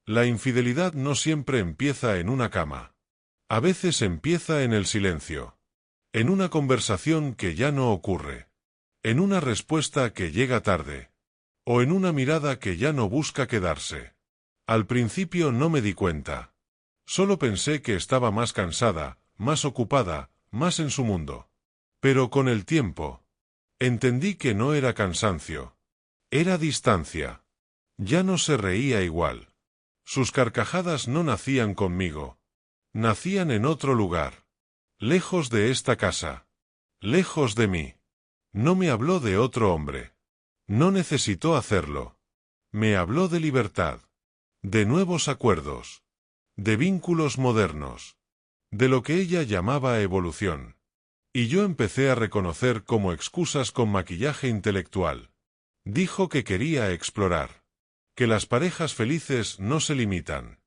La infidelidad no siempre empieza en una cama. A veces empieza en el silencio. En una conversación que ya no ocurre. En una respuesta que llega tarde. O en una mirada que ya no busca quedarse. Al principio no me di cuenta. Solo pensé que estaba más cansada, más ocupada, más en su mundo. Pero con el tiempo, entendí que no era cansancio. Era distancia. Ya no se reía igual. Sus carcajadas no nacían conmigo. Nacían en otro lugar. Lejos de esta casa. Lejos de mí. No me habló de otro hombre. No necesitó hacerlo. Me habló de libertad. De nuevos acuerdos. De vínculos modernos. De lo que ella llamaba evolución. Y yo empecé a reconocer como excusas con maquillaje intelectual. Dijo que quería explorar. Que las parejas felices no se limitan.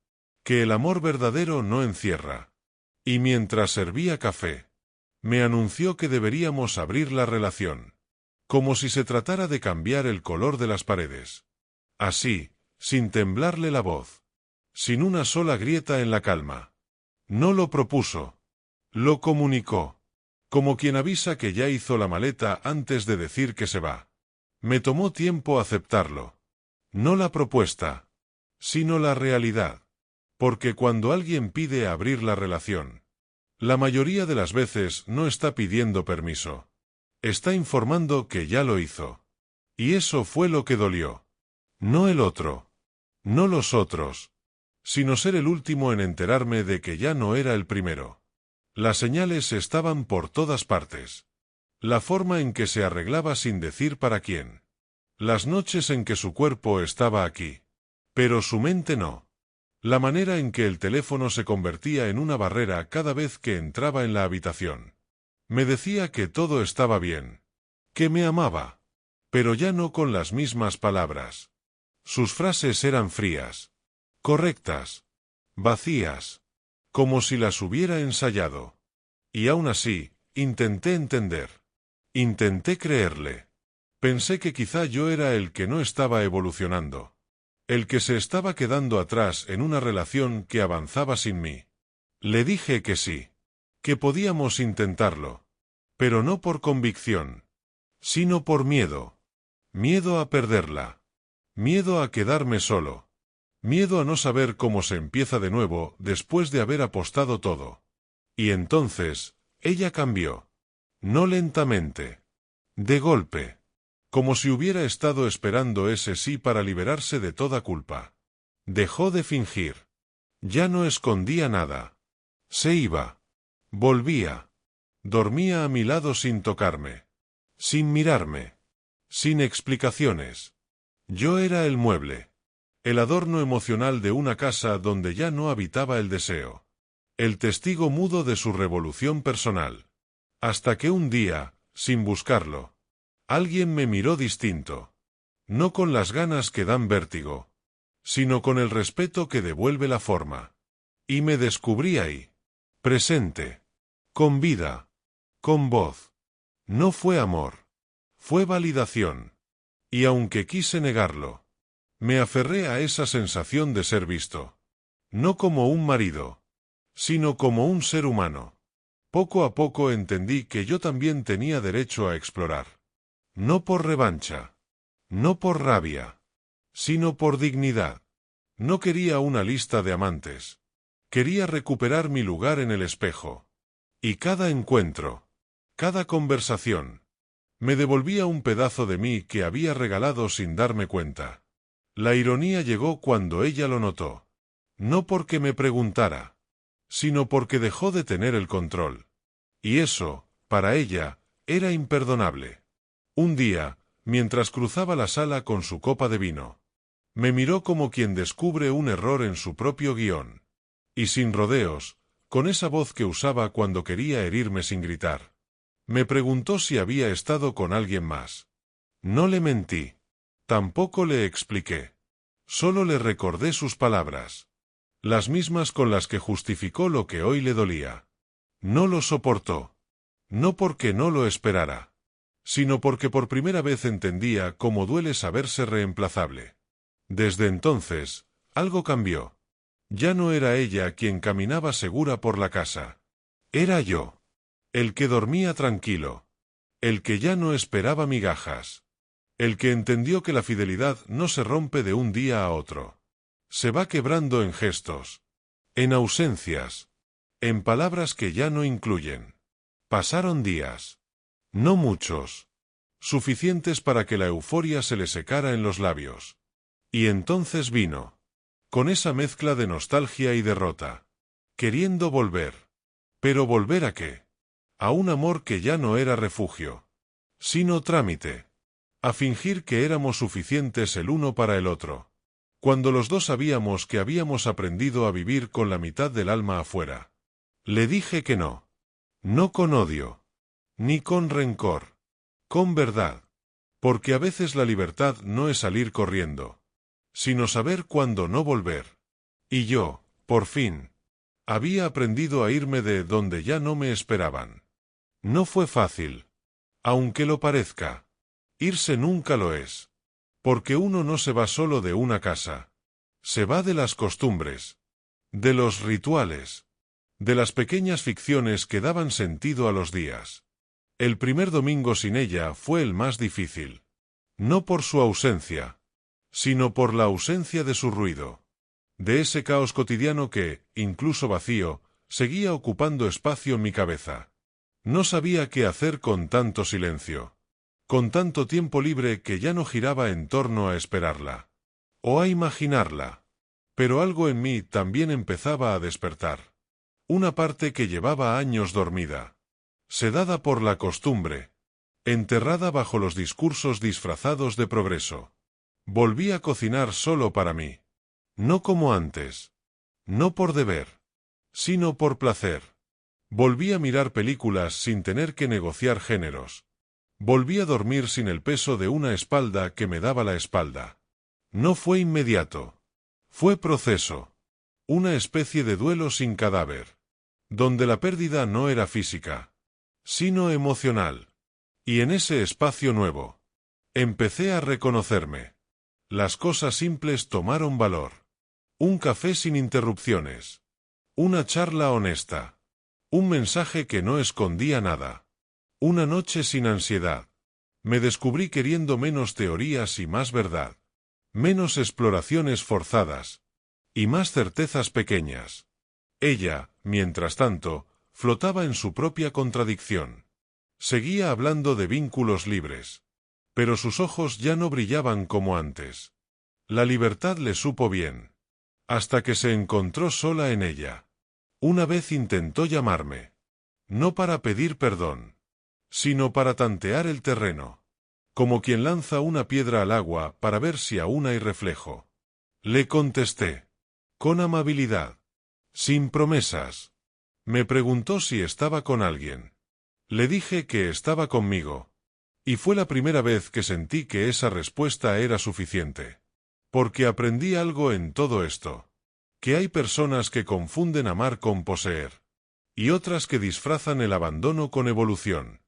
Que el amor verdadero no encierra. Y mientras servía café, me anunció que deberíamos abrir la relación. Como si se tratara de cambiar el color de las paredes. Así, sin temblarle la voz. Sin una sola grieta en la calma. No lo propuso. Lo comunicó. Como quien avisa que ya hizo la maleta antes de decir que se va. Me tomó tiempo aceptarlo. No la propuesta, sino la realidad. Porque cuando alguien pide abrir la relación, la mayoría de las veces no está pidiendo permiso. Está informando que ya lo hizo. Y eso fue lo que dolió. No el otro. No los otros. Sino ser el último en enterarme de que ya no era el primero. Las señales estaban por todas partes. La forma en que se arreglaba sin decir para quién. Las noches en que su cuerpo estaba aquí. Pero su mente no. La manera en que el teléfono se convertía en una barrera cada vez que entraba en la habitación. Me decía que todo estaba bien. Que me amaba. Pero ya no con las mismas palabras. Sus frases eran frías. Correctas. Vacías. Como si las hubiera ensayado. Y aún así, intenté entender. Intenté creerle. Pensé que quizá yo era el que no estaba evolucionando. El que se estaba quedando atrás en una relación que avanzaba sin mí. Le dije que sí. Que podíamos intentarlo. Pero no por convicción. Sino por miedo. Miedo a perderla. Miedo a quedarme solo. Miedo a no saber cómo se empieza de nuevo después de haber apostado todo. Y entonces, ella cambió. No lentamente. De golpe. Como si hubiera estado esperando ese sí para liberarse de toda culpa. Dejó de fingir. Ya no escondía nada. Se iba. Volvía. Dormía a mi lado sin tocarme. Sin mirarme. Sin explicaciones. Yo era el mueble. El adorno emocional de una casa donde ya no habitaba el deseo. El testigo mudo de su revolución personal. Hasta que un día, sin buscarlo, alguien me miró distinto. No con las ganas que dan vértigo, sino con el respeto que devuelve la forma. Y me descubrí ahí. Presente. Con vida. Con voz. No fue amor. Fue validación. Y aunque quise negarlo, me aferré a esa sensación de ser visto. No como un marido, sino como un ser humano. Poco a poco entendí que yo también tenía derecho a explorar. No por revancha. No por rabia. Sino por dignidad. No quería una lista de amantes. Quería recuperar mi lugar en el espejo. Y cada encuentro, cada conversación, me devolvía un pedazo de mí que había regalado sin darme cuenta. La ironía llegó cuando ella lo notó. No porque me preguntara, sino porque dejó de tener el control. Y eso, para ella, era imperdonable. Un día, mientras cruzaba la sala con su copa de vino, me miró como quien descubre un error en su propio guión. Y sin rodeos, con esa voz que usaba cuando quería herirme sin gritar. Me preguntó si había estado con alguien más. No le mentí. Tampoco le expliqué. Solo le recordé sus palabras. Las mismas con las que justificó lo que hoy le dolía. No lo soportó. No porque no lo esperara, sino porque por primera vez entendía cómo duele saberse reemplazable. Desde entonces, Algo cambió. Ya no era ella quien caminaba segura por la casa. Era yo. El que dormía tranquilo. El que ya no esperaba migajas. El que entendió que la fidelidad no se rompe de un día a otro. Se va quebrando en gestos. En ausencias. En palabras que ya no incluyen. Pasaron días. No muchos. Suficientes para que la euforia se le secara en los labios. Y entonces vino. Con esa mezcla de nostalgia y derrota. Queriendo volver. ¿Pero volver a qué? A un amor que ya no era refugio. Sino trámite. A fingir que éramos suficientes el uno para el otro. Cuando los dos sabíamos que habíamos aprendido a vivir con la mitad del alma afuera. Le dije que no. No con odio. Ni con rencor. Con verdad. Porque a veces la libertad no es salir corriendo. Sino saber cuándo no volver. Y yo, por fin, había aprendido a irme de donde ya no me esperaban. No fue fácil. Aunque lo parezca. Irse nunca lo es. Porque uno no se va solo de una casa. Se va de las costumbres. De los rituales. De las pequeñas ficciones que daban sentido a los días. El primer domingo sin ella fue el más difícil. No por su ausencia, sino por la ausencia de su ruido. De ese caos cotidiano que, incluso vacío, seguía ocupando espacio en mi cabeza. No sabía qué hacer con tanto silencio. Con tanto tiempo libre que ya no giraba en torno a esperarla. O a imaginarla. Pero algo en mí también empezaba a despertar. Una parte que llevaba años dormida. Sedada por la costumbre. Enterrada bajo los discursos disfrazados de progreso. Volví a cocinar solo para mí. No como antes. No por deber. Sino por placer. Volví a mirar películas sin tener que negociar géneros. Volví a dormir sin el peso de una espalda que me daba la espalda. No fue inmediato. Fue proceso. Una especie de duelo sin cadáver. Donde la pérdida no era física, sino emocional. Y en ese espacio nuevo, empecé a reconocerme. Las cosas simples tomaron valor. Un café sin interrupciones. Una charla honesta. Un mensaje que no escondía nada. Una noche sin ansiedad. Me descubrí queriendo menos teorías y más verdad. Menos exploraciones forzadas. Y más certezas pequeñas. Ella, mientras tanto, flotaba en su propia contradicción. Seguía hablando de vínculos libres. Pero sus ojos ya no brillaban como antes. La libertad le supo bien. Hasta que se encontró sola en ella. Una vez intentó llamarme. No para pedir perdón. Sino para tantear el terreno. Como quien lanza una piedra al agua para ver si aún hay reflejo. Le contesté. Con amabilidad. Sin promesas. Me preguntó si estaba con alguien. Le dije que estaba conmigo. Y fue la primera vez que sentí que esa respuesta era suficiente. Porque aprendí algo en todo esto. Que hay personas que confunden amar con poseer. Y otras que disfrazan el abandono con evolución.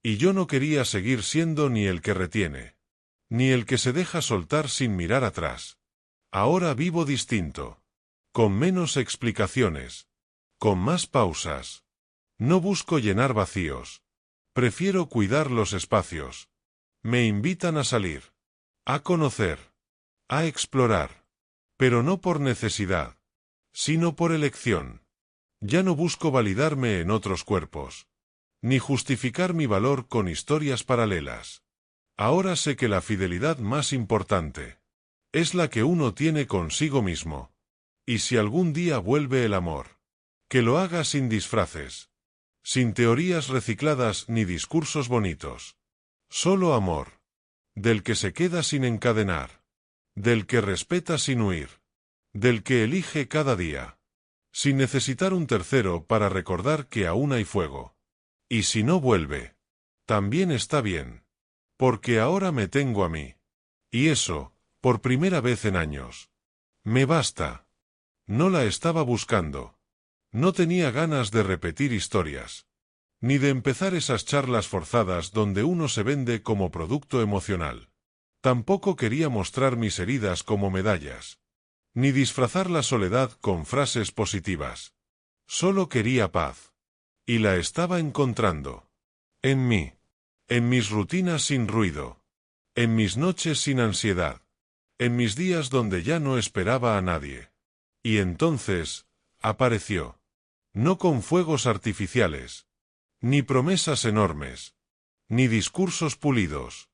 Y yo no quería seguir siendo ni el que retiene. Ni el que se deja soltar sin mirar atrás. Ahora vivo distinto. Con menos explicaciones. Con más pausas. No busco llenar vacíos. Prefiero cuidar los espacios. Me invitan a salir. A conocer. A explorar. Pero no por necesidad. Sino por elección. Ya no busco validarme en otros cuerpos. Ni justificar mi valor con historias paralelas. Ahora sé que la fidelidad más importante es la que uno tiene consigo mismo. Y si algún día vuelve el amor, que lo haga sin disfraces, sin teorías recicladas ni discursos bonitos. Solo amor. Del que se queda sin encadenar. Del que respeta sin huir. Del que elige cada día. Sin necesitar un tercero para recordar que aún hay fuego. Y si no vuelve, también está bien. Porque ahora me tengo a mí. Y eso, por primera vez en años. Me basta. No la estaba buscando. No tenía ganas de repetir historias. Ni de empezar esas charlas forzadas donde uno se vende como producto emocional. Tampoco quería mostrar mis heridas como medallas. ni disfrazar la soledad con frases positivas. Solo quería paz. Y la estaba encontrando. En mí. En mis rutinas sin ruido. En mis noches sin ansiedad. En mis días donde ya no esperaba a nadie. Y entonces, apareció. No con fuegos artificiales. Ni promesas enormes. Ni discursos pulidos.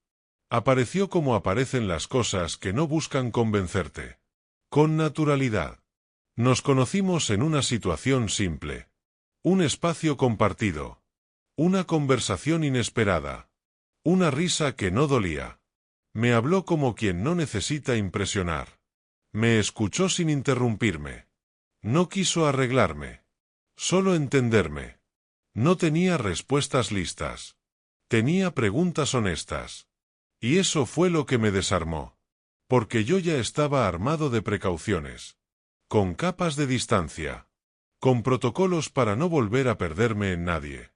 Apareció como aparecen las cosas que no buscan convencerte. Con naturalidad. Nos conocimos en una situación simple. Un espacio compartido. Una conversación inesperada. Una risa que no dolía. Me habló como quien no necesita impresionar. Me escuchó sin interrumpirme. No quiso arreglarme. Solo entenderme. No tenía respuestas listas. Tenía preguntas honestas. Y eso fue lo que me desarmó. Porque yo ya estaba armado de precauciones. Con capas de distancia. Con protocolos para no volver a perderme en nadie.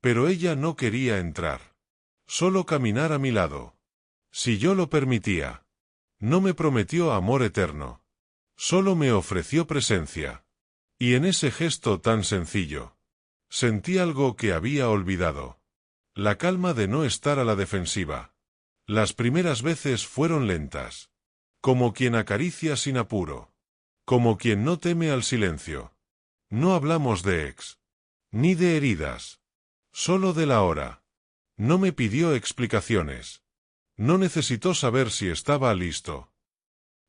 Pero ella no quería entrar. Solo caminar a mi lado. Si yo lo permitía. No me prometió amor eterno. Solo me ofreció presencia. Y en ese gesto tan sencillo, sentí algo que había olvidado. La calma de no estar a la defensiva. Las primeras veces fueron lentas. Como quien acaricia sin apuro. Como quien no teme al silencio. No hablamos de ex. Ni de heridas. Solo de la hora. No me pidió explicaciones. No necesitó saber si estaba listo.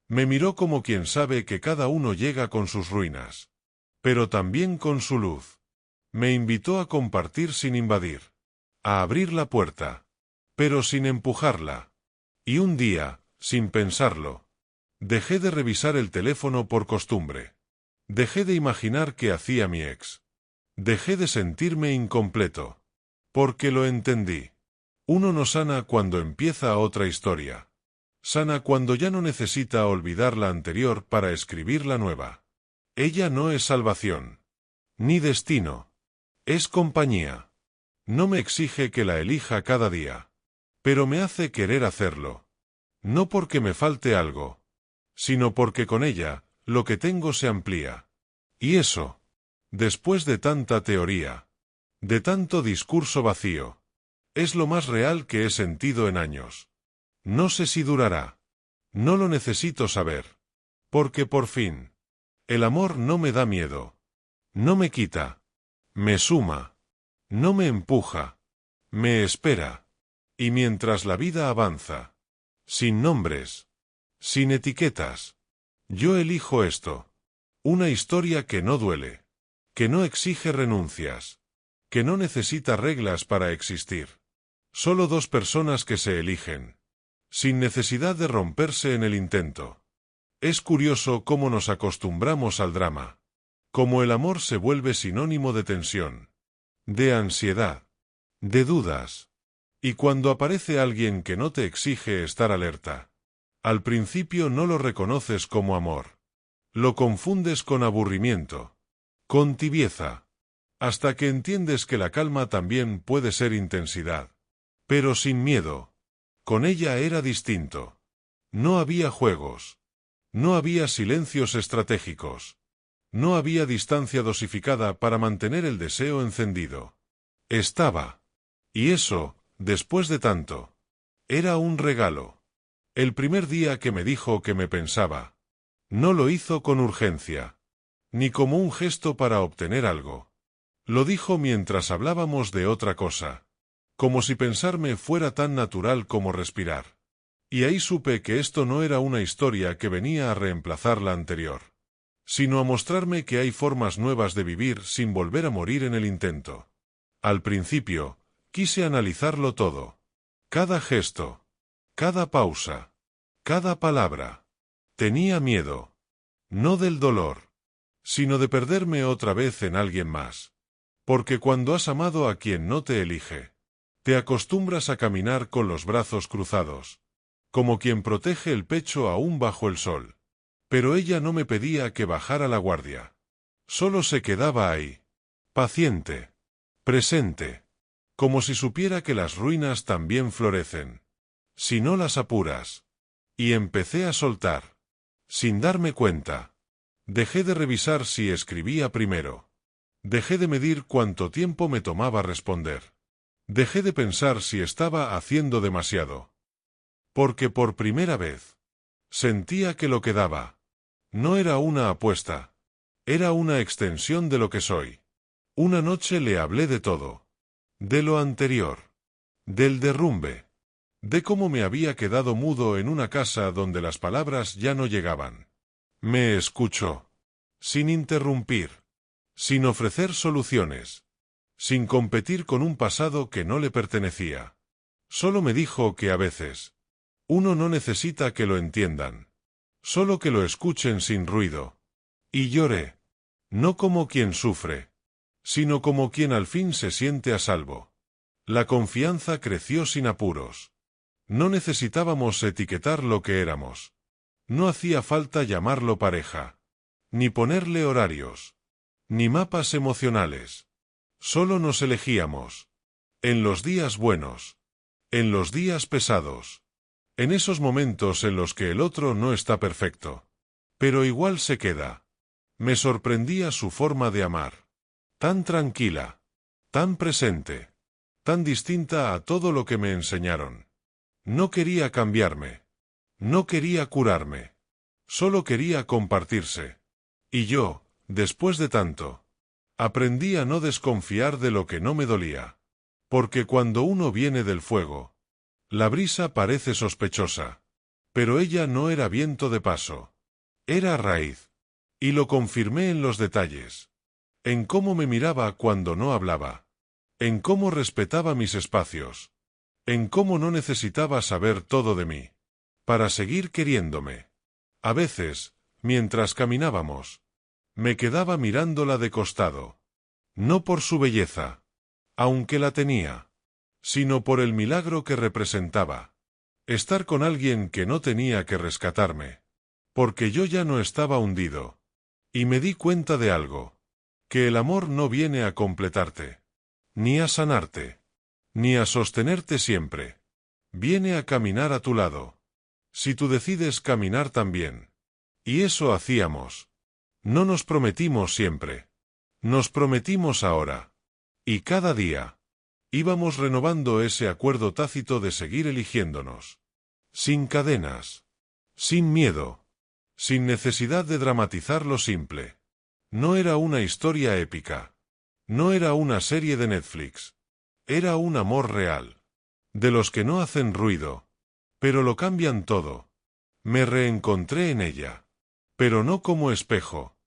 Me miró como quien sabe que cada uno llega con sus ruinas. Pero también con su luz. Me invitó a compartir sin invadir. A abrir la puerta. Pero sin empujarla. Y un día, sin pensarlo, dejé de revisar el teléfono por costumbre. Dejé de imaginar qué hacía mi ex. Dejé de sentirme incompleto. Porque lo entendí. Uno no sana cuando empieza otra historia. Sana cuando ya no necesita olvidar la anterior para escribir la nueva. Ella no es salvación. Ni destino. Es compañía. No me exige que la elija cada día. Pero me hace querer hacerlo. No porque me falte algo. Sino porque con ella, lo que tengo se amplía. Y eso. Después de tanta teoría. De tanto discurso vacío. Es lo más real que he sentido en años. No sé si durará. No lo necesito saber. Porque por fin. El amor no me da miedo. No me quita. Me suma. No me empuja. Me espera. Y mientras la vida avanza. Sin nombres. Sin etiquetas. Yo elijo esto. Una historia que no duele. Que no exige renuncias. Que no necesita reglas para existir. Solo dos personas que se eligen. Sin necesidad de romperse en el intento. Es curioso cómo nos acostumbramos al drama. Cómo el amor se vuelve sinónimo de tensión. De ansiedad. De dudas. Y cuando aparece alguien que no te exige estar alerta. Al principio no lo reconoces como amor. Lo confundes con aburrimiento. Con tibieza. Hasta que entiendes que la calma también puede ser intensidad. Pero sin miedo. Con ella era distinto. No había juegos. No había silencios estratégicos. No había distancia dosificada para mantener el deseo encendido. Estaba. Y eso, después de tanto. Era un regalo. El primer día que me dijo que me pensaba. No lo hizo con urgencia. Ni como un gesto para obtener algo. Lo dijo mientras hablábamos de otra cosa. Como si pensarme fuera tan natural como respirar. Y ahí supe que esto no era una historia que venía a reemplazar la anterior. Sino a mostrarme que hay formas nuevas de vivir sin volver a morir en el intento. Al principio, quise analizarlo todo. Cada gesto. Cada pausa. Cada palabra. Tenía miedo. No del dolor. Sino de perderme otra vez en alguien más. Porque cuando has amado a quien no te elige, te acostumbras a caminar con los brazos cruzados. Como quien protege el pecho aún bajo el sol. Pero ella no me pedía que bajara la guardia. Solo se quedaba ahí. Paciente. Presente. Como si supiera que las ruinas también florecen. Si no las apuras. Y empecé a soltar. sin darme cuenta. Dejé de revisar si escribía primero. Dejé de medir cuánto tiempo me tomaba responder. Dejé de pensar si estaba haciendo demasiado. Porque por primera vez sentía que lo que daba no era una apuesta, era una extensión de lo que soy. Una noche le hablé de todo. De lo anterior. Del derrumbe. De cómo me había quedado mudo en una casa donde las palabras ya no llegaban. Me escuchó. Sin interrumpir. Sin ofrecer soluciones. Sin competir con un pasado que no le pertenecía. Solo me dijo que a veces uno no necesita que lo entiendan. Solo que lo escuchen sin ruido. Y lloré. No como quien sufre, sino como quien al fin se siente a salvo. La confianza creció sin apuros. No necesitábamos etiquetar lo que éramos. No hacía falta llamarlo pareja. Ni ponerle horarios. Ni mapas emocionales. Solo nos elegíamos. En los días buenos. En los días pesados. En esos momentos en los que el otro no está perfecto. Pero igual se queda. Me sorprendía su forma de amar. Tan tranquila. Tan presente. Tan distinta a todo lo que me enseñaron. No quería cambiarme. No quería curarme. Solo quería compartirse. Y yo, después de tanto, aprendí a no desconfiar de lo que no me dolía. Porque cuando uno viene del fuego, la brisa parece sospechosa. Pero ella no era viento de paso. Era raíz. Y lo confirmé en los detalles. En cómo me miraba cuando no hablaba. En cómo respetaba mis espacios. En cómo no necesitaba saber todo de mí para seguir queriéndome. A veces, mientras caminábamos, me quedaba mirándola de costado. No por su belleza, aunque la tenía, sino por el milagro que representaba. Estar con alguien que no tenía que rescatarme. Porque yo ya no estaba hundido. Y me di cuenta de algo. Que el amor no viene a completarte. Ni a sanarte. Ni a sostenerte siempre. Viene a caminar a tu lado. Si tú decides caminar también. Y eso hacíamos. No nos prometimos siempre. Nos prometimos ahora. Y cada día íbamos renovando ese acuerdo tácito de seguir eligiéndonos. Sin cadenas. Sin miedo. Sin necesidad de dramatizar lo simple. No era una historia épica. No era una serie de Netflix. Era un amor real. De los que no hacen ruido. Pero lo cambian todo. Me reencontré en ella. Pero no como espejo.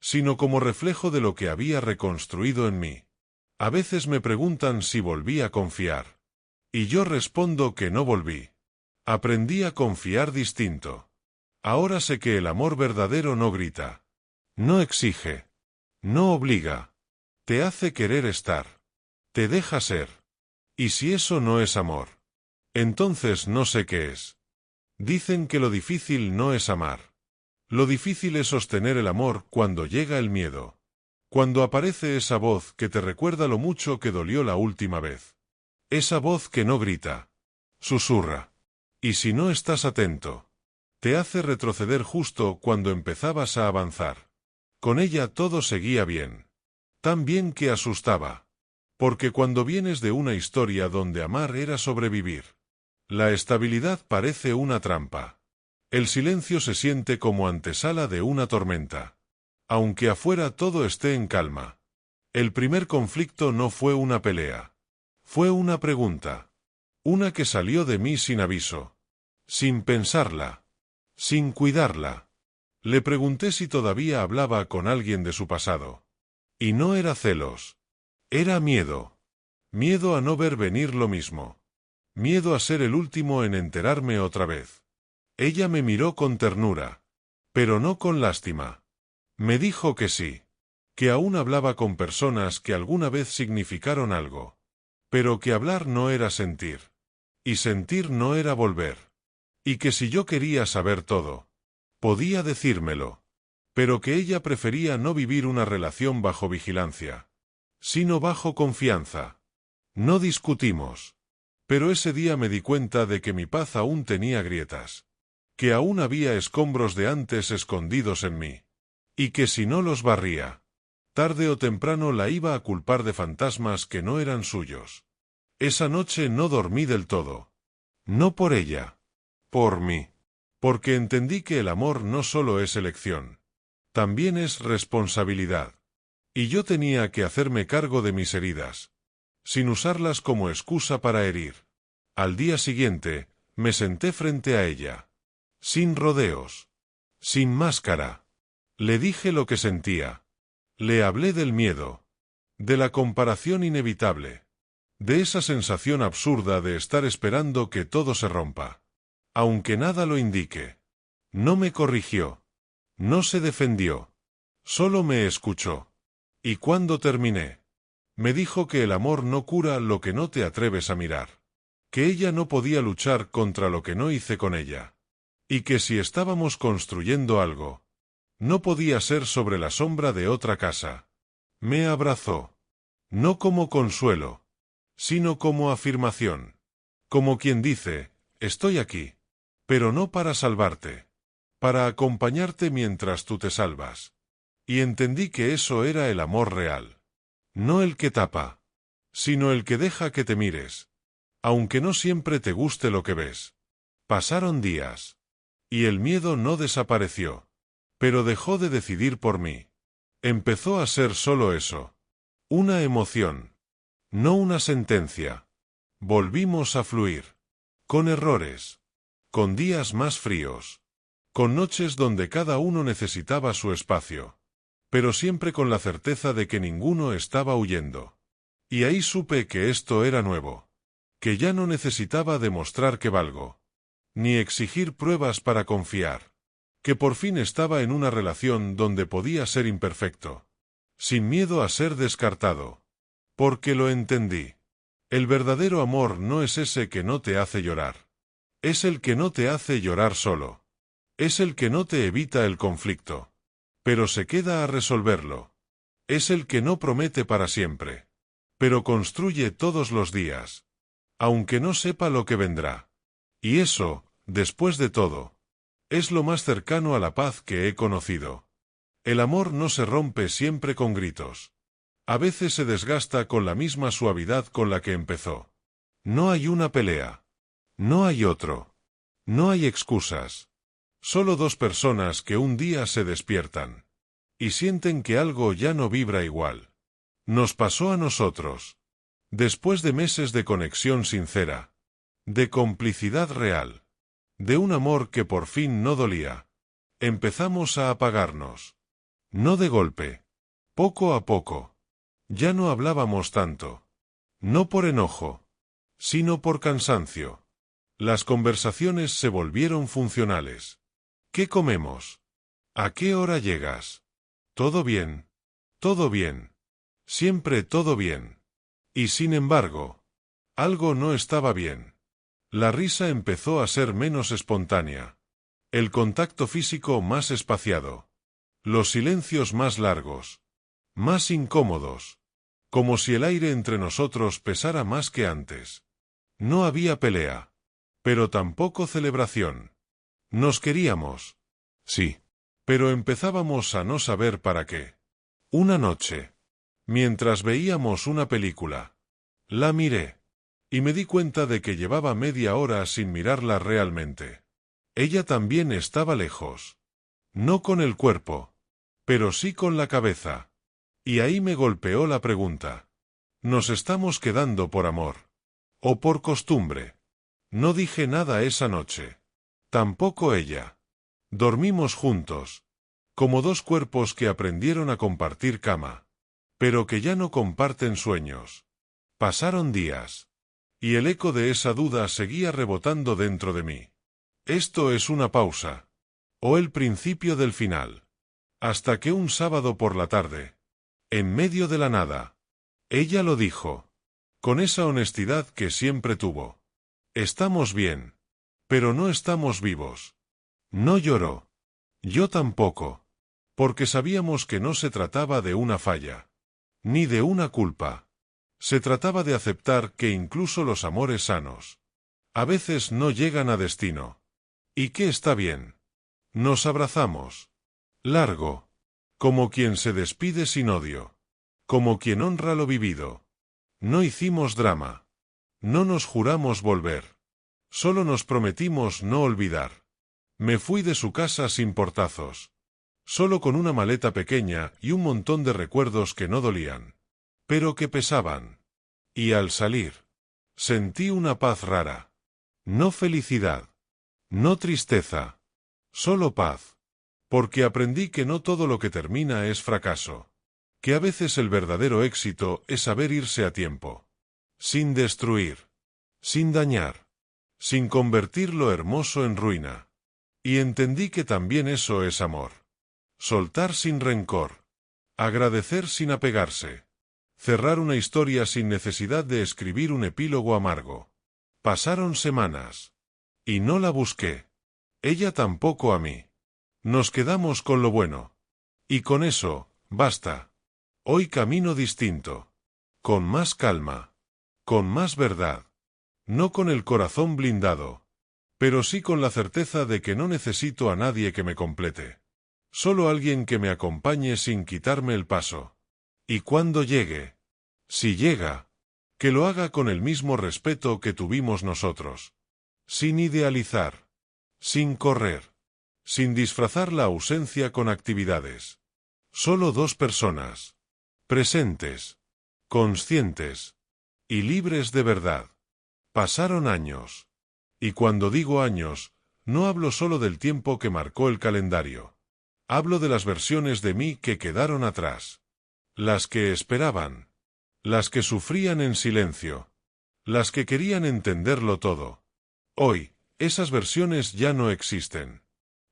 Sino como reflejo de lo que había reconstruido en mí. A veces me preguntan si volví a confiar. Y yo respondo que no volví. Aprendí a confiar distinto. Ahora sé que el amor verdadero no grita. No exige. No obliga. Te hace querer estar. Te deja ser. Y si eso no es amor, entonces no sé qué es. Dicen que lo difícil no es amar. Lo difícil es sostener el amor cuando llega el miedo. Cuando aparece esa voz que te recuerda lo mucho que dolió la última vez. Esa voz que no grita. Susurra. Y si no estás atento, te hace retroceder justo cuando empezabas a avanzar. Con ella todo seguía bien. Tan bien que asustaba. Porque cuando vienes de una historia donde amar era sobrevivir, la estabilidad parece una trampa. El silencio se siente como antesala de una tormenta. Aunque afuera todo esté en calma. El primer conflicto no fue una pelea. Fue una pregunta. Una que salió de mí sin aviso. Sin pensarla. Sin cuidarla. Le pregunté si todavía hablaba con alguien de su pasado. Y no era celos. Era miedo. Miedo a no ver venir lo mismo. Miedo a ser el último en enterarme otra vez. Ella me miró con ternura. Pero no con lástima. Me dijo que sí. Que aún hablaba con personas que alguna vez significaron algo. Pero que hablar no era sentir. Y sentir no era volver. Y que si yo quería saber todo, podía decírmelo. Pero que ella prefería no vivir una relación bajo vigilancia. Sino bajo confianza. No discutimos. Pero ese día me di cuenta de que mi paz aún tenía grietas. que aún había escombros de antes escondidos en mí, y que si no los barría, tarde o temprano la iba a culpar de fantasmas que no eran suyos. Esa noche no dormí del todo. No por ella. Por mí. Porque entendí que el amor no solo es elección. También es responsabilidad. Y yo tenía que hacerme cargo de mis heridas, sin usarlas como excusa para herir. Al día siguiente, me senté frente a ella. Sin rodeos. Sin máscara. Le dije lo que sentía. Le hablé del miedo. De la comparación inevitable. De esa sensación absurda de estar esperando que todo se rompa. Aunque nada lo indique. No me corrigió. No se defendió. Solo me escuchó. Y cuando terminé, me dijo que el amor no cura lo que no te atreves a mirar. Que ella no podía luchar contra lo que no hice con ella. Y que si estábamos construyendo algo, no podía ser sobre la sombra de otra casa. Me abrazó. No como consuelo, sino como afirmación. Como quien dice, estoy aquí. Pero no para salvarte. Para acompañarte mientras tú te salvas. Y entendí que eso era el amor real. No el que tapa, sino el que deja que te mires. Aunque no siempre te guste lo que ves. Pasaron días. Y el miedo no desapareció. Pero dejó de decidir por mí. Empezó a ser solo eso. Una emoción. No una sentencia. Volvimos a fluir. Con errores. Con días más fríos. Con noches donde cada uno necesitaba su espacio. Pero siempre con la certeza de que ninguno estaba huyendo. Y ahí supe que esto era nuevo. Que ya no necesitaba demostrar que valgo. Ni exigir pruebas para confiar. Que por fin estaba en una relación donde podía ser imperfecto. Sin miedo a ser descartado. Porque lo entendí. El verdadero amor no es ese que no te hace llorar. Es el que no te hace llorar solo. Es el que no te evita el conflicto. Pero se queda a resolverlo. Es el que no promete para siempre. Pero construye todos los días. Aunque no sepa lo que vendrá. Y eso, después de todo, es lo más cercano a la paz que he conocido. El amor no se rompe siempre con gritos. A veces se desgasta con la misma suavidad con la que empezó. No hay una pelea. No hay otro. No hay excusas. Solo dos personas que un día se despiertan. Y sienten que algo ya no vibra igual. Nos pasó a nosotros. Después de meses de conexión sincera. De complicidad real. De un amor que por fin no dolía. Empezamos a apagarnos. No de golpe. Poco a poco. Ya no hablábamos tanto. No por enojo. Sino por cansancio. Las conversaciones se volvieron funcionales. ¿Qué comemos? ¿A qué hora llegas? ¿Todo bien? Todo bien. Siempre todo bien. Y sin embargo, algo no estaba bien. La risa empezó a ser menos espontánea. El contacto físico más espaciado. Los silencios más largos. Más incómodos. Como si el aire entre nosotros pesara más que antes. No había pelea. Pero tampoco celebración. Nos queríamos. Sí. Pero empezábamos a no saber para qué. Una noche. Mientras veíamos una película. La miré. Y me di cuenta de que llevaba media hora sin mirarla realmente. Ella también estaba lejos. No con el cuerpo. Pero sí con la cabeza. Y ahí me golpeó la pregunta. ¿Nos estamos quedando por amor? ¿O por costumbre? No dije nada esa noche. Tampoco ella. Dormimos juntos. Como dos cuerpos que aprendieron a compartir cama. Pero que ya no comparten sueños. Pasaron días. Y el eco de esa duda seguía rebotando dentro de mí. Esto es una pausa. O el principio del final. Hasta que un sábado por la tarde. En medio de la nada. Ella lo dijo. Con esa honestidad que siempre tuvo. Estamos bien. Pero no estamos vivos. No lloró. Yo tampoco. Porque sabíamos que no se trataba de una falla. Ni de una culpa. Se trataba de aceptar que incluso los amores sanos a veces no llegan a destino. ¿Y qué está bien? Nos abrazamos. Largo. Como quien se despide sin odio. Como quien honra lo vivido. No hicimos drama. No nos juramos volver. Solo nos prometimos no olvidar. Me fui de su casa sin portazos. Solo con una maleta pequeña y un montón de recuerdos que no dolían. Pero que pesaban. Y al salir, sentí una paz rara. No felicidad. No tristeza. Solo paz. Porque aprendí que no todo lo que termina es fracaso. Que a veces el verdadero éxito es saber irse a tiempo. Sin destruir. Sin dañar. Sin convertir lo hermoso en ruina. Y entendí que también eso es amor. Soltar sin rencor. Agradecer sin apegarse. Cerrar una historia sin necesidad de escribir un epílogo amargo. Pasaron semanas. Y no la busqué. Ella tampoco a mí. Nos quedamos con lo bueno. Y con eso, basta. Hoy camino distinto. Con más calma. Con más verdad. No con el corazón blindado. Pero sí con la certeza de que no necesito a nadie que me complete. Solo alguien que me acompañe sin quitarme el paso. Y cuando llegue, si llega, que lo haga con el mismo respeto que tuvimos nosotros. Sin idealizar. Sin correr. Sin disfrazar la ausencia con actividades. Solo dos personas. Presentes. Conscientes. Y libres de verdad. Pasaron años. Y cuando digo años, no hablo solo del tiempo que marcó el calendario. Hablo de las versiones de mí que quedaron atrás. Las que esperaban. Las que sufrían en silencio. Las que querían entenderlo todo. Hoy, esas versiones ya no existen.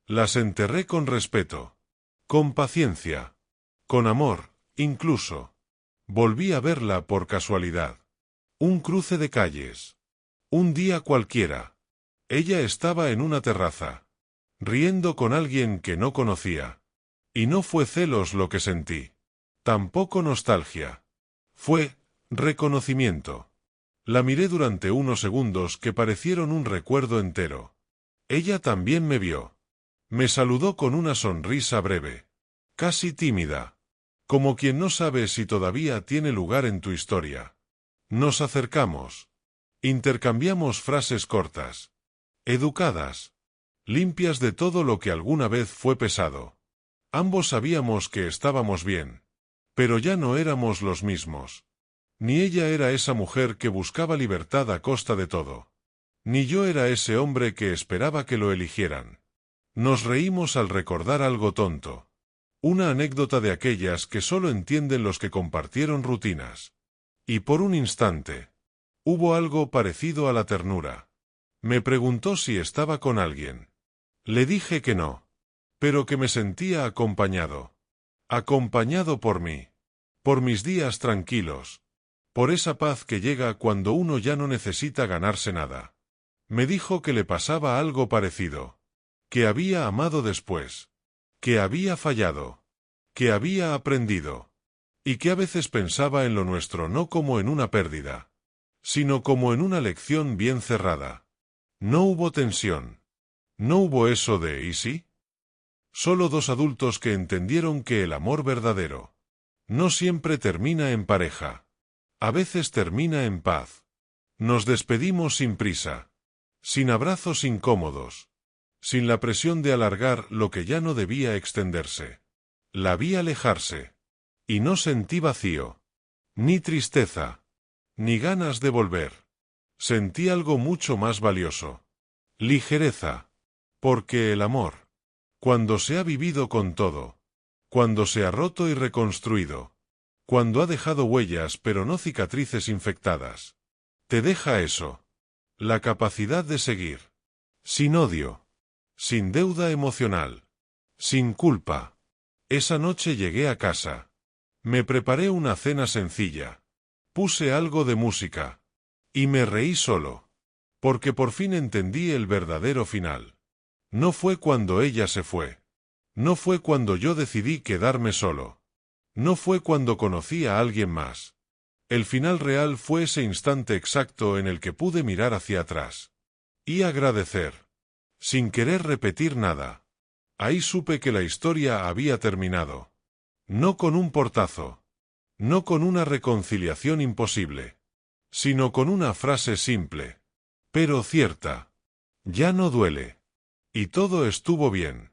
Las enterré con respeto. Con paciencia. Con amor, incluso. Volví a verla por casualidad. Un cruce de calles. Un día cualquiera. Ella estaba en una terraza. Riendo con alguien que no conocía. Y no fue celos lo que sentí. Tampoco nostalgia. Fue reconocimiento. La miré durante unos segundos que parecieron un recuerdo entero. Ella también me vio. Me saludó con una sonrisa breve. Casi tímida. Como quien no sabe si todavía tiene lugar en tu historia. Nos acercamos. Intercambiamos frases cortas. Educadas. Limpias de todo lo que alguna vez fue pesado. Ambos sabíamos que estábamos bien. Pero ya no éramos los mismos. Ni ella era esa mujer que buscaba libertad a costa de todo. Ni yo era ese hombre que esperaba que lo eligieran. Nos reímos al recordar algo tonto. Una anécdota de aquellas que solo entienden los que compartieron rutinas. Y por un instante, hubo algo parecido a la ternura. Me preguntó si estaba con alguien. Le dije que no. Pero que me sentía acompañado. Acompañado por mí. Por mis días tranquilos. Por esa paz que llega cuando uno ya no necesita ganarse nada. Me dijo que le pasaba algo parecido. Que había amado después. Que había fallado. Que había aprendido. Y que a veces pensaba en lo nuestro no como en una pérdida, sino como en una lección bien cerrada. No hubo tensión. No hubo eso de ¿y sí? Solo dos adultos que entendieron que el amor verdadero no siempre termina en pareja. A veces termina en paz. Nos despedimos sin prisa. Sin abrazos incómodos. Sin la presión de alargar lo que ya no debía extenderse. La vi alejarse. Y no sentí vacío. Ni tristeza. Ni ganas de volver. Sentí algo mucho más valioso. Ligereza. Porque el amor, cuando se ha vivido con todo, cuando se ha roto y reconstruido, cuando ha dejado huellas pero no cicatrices infectadas, te deja eso. La capacidad de seguir. Sin odio. Sin deuda emocional. Sin culpa. Esa noche llegué a casa. Me preparé una cena sencilla. Puse algo de música. Y me reí solo. Porque por fin entendí el verdadero final. No fue cuando ella se fue. No fue cuando yo decidí quedarme solo. No fue cuando conocí a alguien más. El final real fue ese instante exacto en el que pude mirar hacia atrás. Y agradecer. sin querer repetir nada. Ahí supe que la historia había terminado. No con un portazo. No con una reconciliación imposible. Sino con una frase simple. Pero cierta. Ya no duele. Y todo estuvo bien.